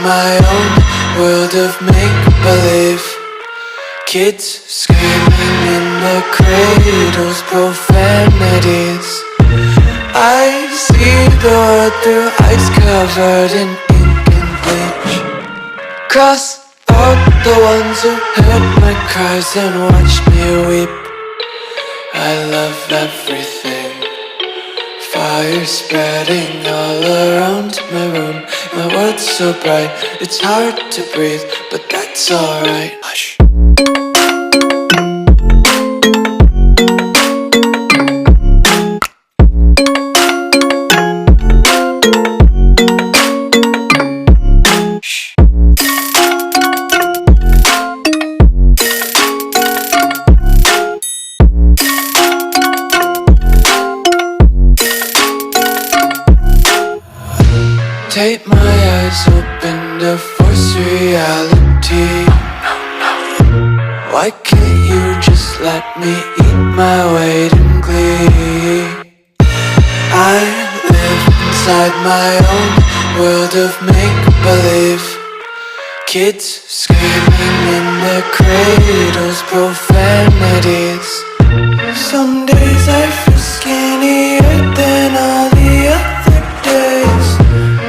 my own world of make-believe. Kids screaming in the cradles, profanities. I see the world through eyes covered in ink and bleach. Cross out the ones who heard my cries and watched me weep. I love everything. Fire spreading all around my room. My world's so bright, it's hard to breathe, but that's alright. Hush. Take my eyes open to force reality. Why can't you just let me eat my weight in glee? I live inside my own world of make-believe. Kids screaming in their cradles, profanities. Some days I feel skinnier than all the other days.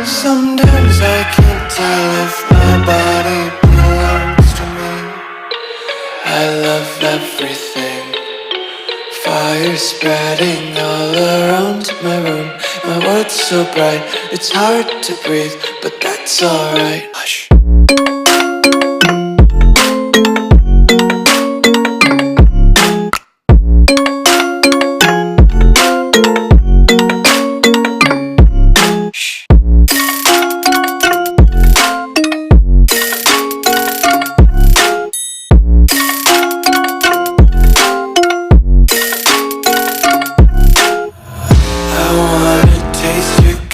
Sometimes I can't tell if my body belongs to me. I love everything. Fire spreading all around my room. My world's so bright, it's hard to breathe, but that's alright. Hush.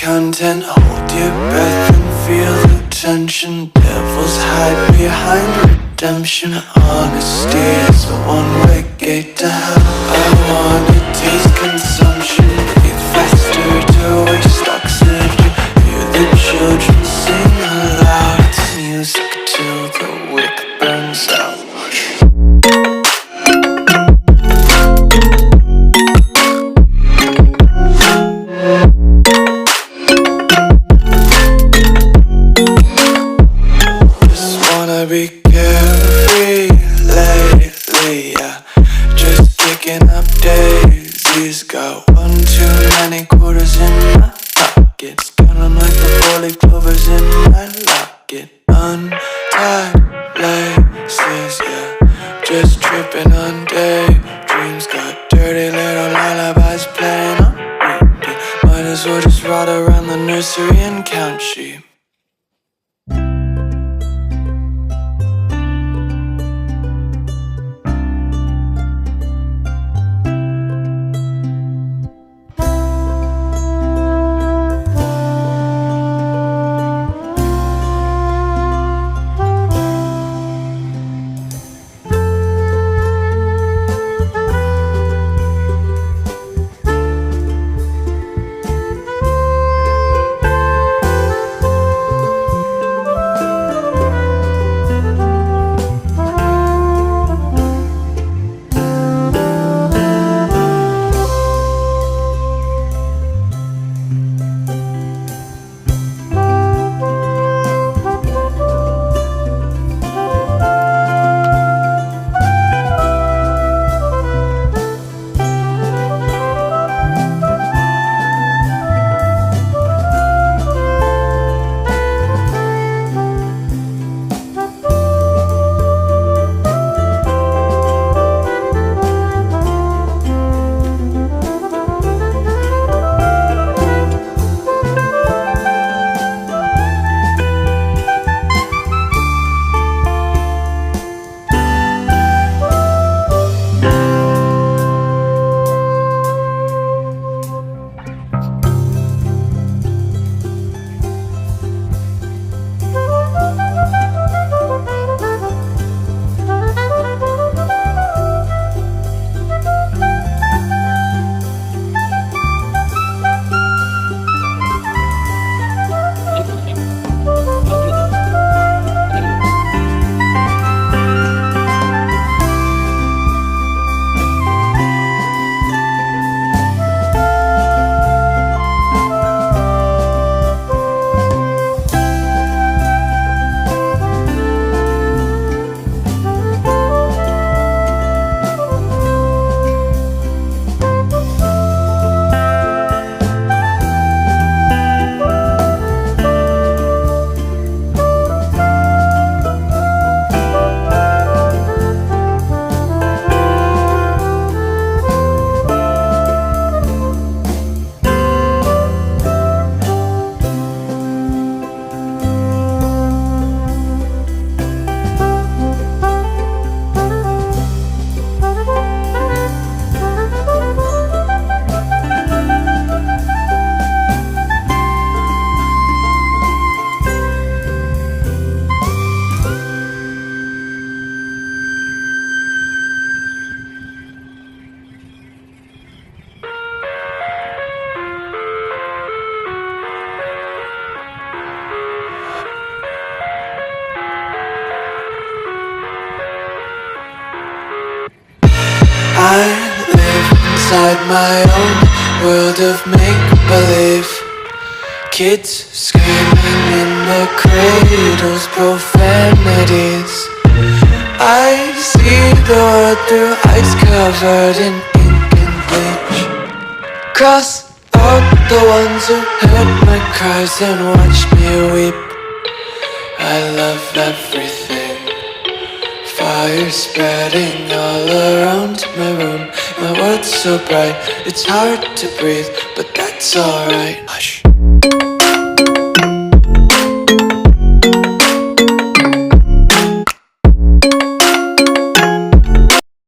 Content, hold your breath and feel the tension. Devils hide behind redemption. Honesty is a one-way gate to hell. I wanna taste consumption. Breathe faster to waste oxygen. Hear the children sing aloud. It's music till the wick burns out. Be carefree lately, yeah. Just kicking up daisies. Got one too many quarters in my pockets. Count 'em like the 4-leaf clovers in my locket. Untied laces, yeah. Just tripping on daydreams. Got dirty little lullabies playing on repeat. Might as well just ride around the nursery and count sheep. inside my own world of make-believe. Kids screaming in their cradles, profanities. I see the world through ice covered in ink and bleach. Cross out the ones who heard my cries and watched me weep. I love everything. Fire spreading all around my room. My world's so bright, it's hard to breathe, but that's alright. Hush.